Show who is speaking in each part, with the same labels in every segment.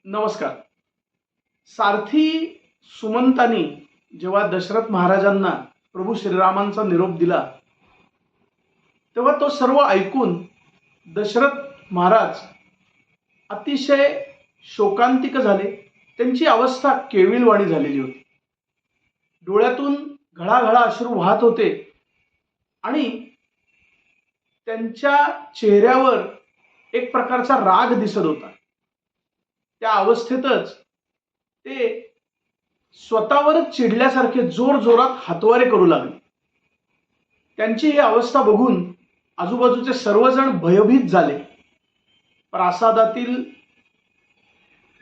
Speaker 1: नमस्कार. सारथी सुमंतानी जेव्हा दशरथ महाराजांना प्रभू श्रीरामांचा निरोप दिला तेव्हा तो सर्व ऐकून दशरथ महाराज अतिशय शोकांतिक झाले. त्यांची अवस्था केविलवाणी झालेली होती. डोळ्यातून घळाघळा अश्रू वाहत होते आणि त्यांच्या चेहऱ्यावर एक प्रकारचा राग दिसत होता. त्या अवस्थेतच ते स्वतःवरच चिडल्यासारखे जोर जोरात हातवारे करू लागले. त्यांची ही अवस्था बघून आजूबाजूचे सर्वजण भयभीत झाले. प्रासादातील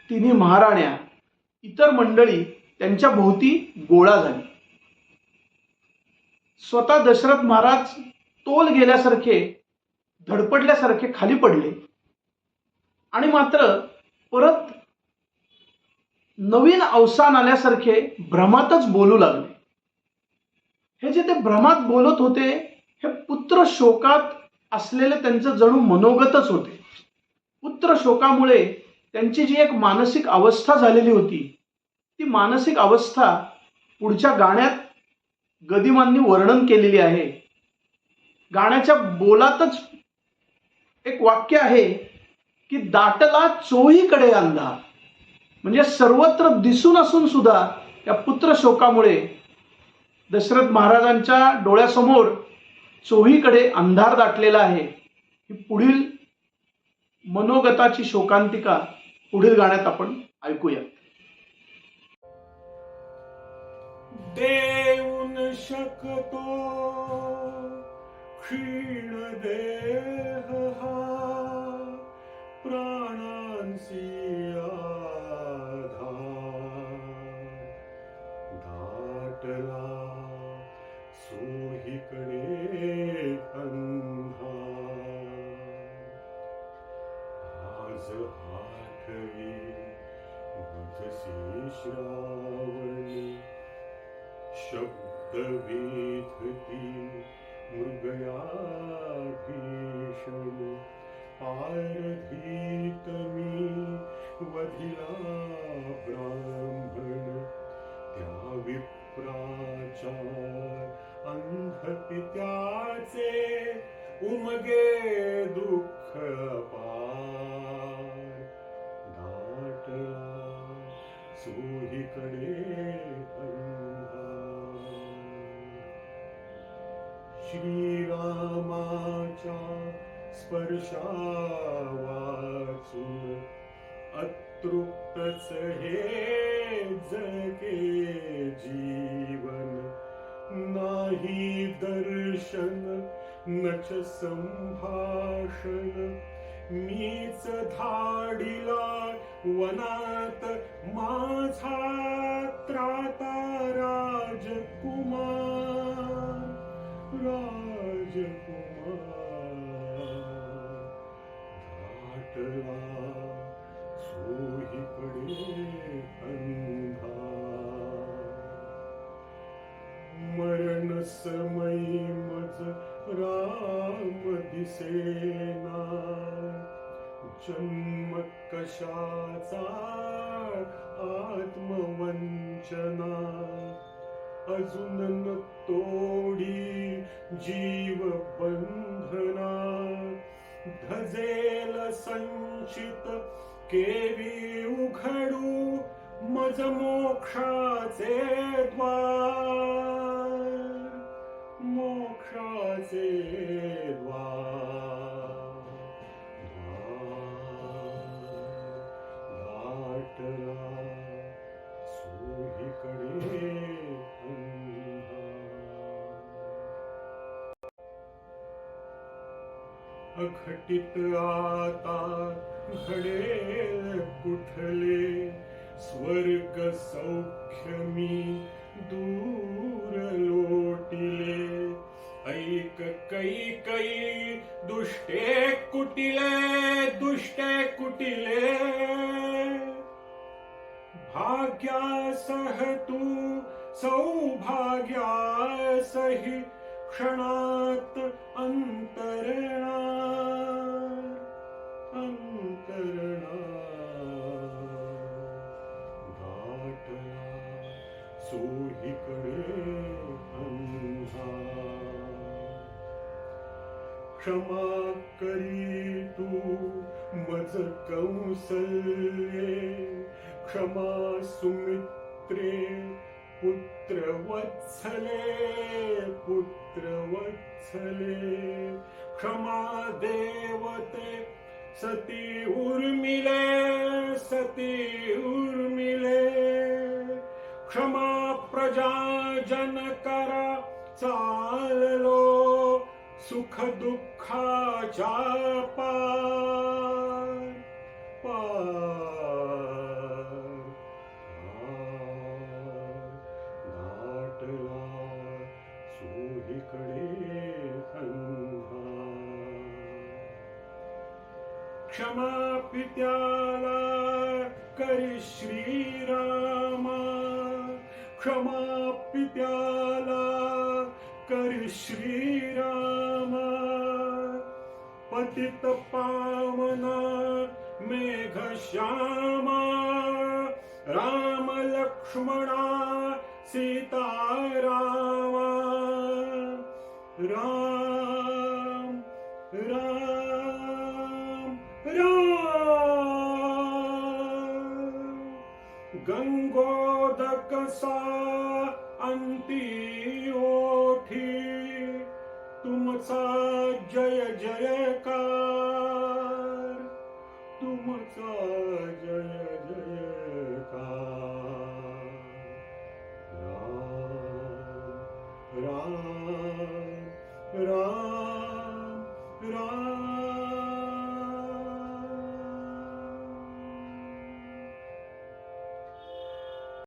Speaker 1: तिन्ही महाराण्या इतर मंडळी त्यांच्या भोवती गोळा झाली. स्वतः दशरथ महाराज तोल गेल्यासारखे धडपडल्यासारखे खाली पडले आणि मात्र परत नवीन अवसान आल्यासारखे भ्रमातच बोलू लागले. हे जे ते भ्रमात बोलत होते हे पुत्र शोकात असलेले त्यांचं जणू मनोगतच होते. पुत्र शोकामुळे त्यांची जी एक मानसिक अवस्था झालेली होती ती मानसिक अवस्था पुढच्या गाण्यात गदिमांनी वर्णन केलेली आहे. गाण्याच्या बोलातच एक वाक्य आहे की दाटला चोहीकडे अंधार. म्हणजे सर्वत्र दिसून असून सुद्धा या पुत्र शोकामुळे दशरथ महाराजांच्या डोळ्यासमोर चोहीकडे अंधार दाटलेला आहे. ही पुढील मनोगताची शोकांतिका पुढील गाण्यात आपण ऐकूया.
Speaker 2: देऊन शकतो क्षीण देह हा प्राणांसी आधार दाटला चोहीकडे अंधार आज आठवी मजसी श्रावणी शब्द वेधती मृगया भीषण पारधीत मी वधिला ब्राह्मण त्या विप्राच्या अंध पित्याचे उमगे दुःख पार दाटला चोहीकडे श्रीरामाच्या स्पर्शा वाचून अतृप्तच हे जगे जीवन नाही दर्शन नच संभाषण मीच धाडिला वनात माझा त्राता राजकुमार दाटला चोहीकडे अंधार मरण समयी मज राम दिसेना जन्म कशाचा आत्मवंचना अजून न तोडी जीव बंधना धजेल संचित केवी उघडू मज मोक्षाचे द्वार मोक्षाचे द्वार दाटला चोहीकडे अघटित आता घडेल कुठले स्वर्ग सौख्य मी दूर लोटिले ऐक कैकई दुष्टे कुटिले भाग्यासह तू सौभाग्यासहि क्षणात अंतरणा चोहीकडे अंधार. क्षमा करी तू मज कौसल्ये, क्षमा सुमित्रे पुत्र वत्सले, क्षमा देवते सती उर्मिले, क्षमा प्रजा जनकरा चाललो, सुख दुःखाच्या पार दाटला चोहीकडे अंधार. क्षमा पित्याला करी श्रीरामा, क्षमा पित्याला करी श्रीरामा. पतित पावना मेघश्यामा, राम लक्ष्मणा सीतारामा. राम राम राम. गंगोदकसा अंती ओठी, तुमचा जय जयकार, तुमचा जय जयकार.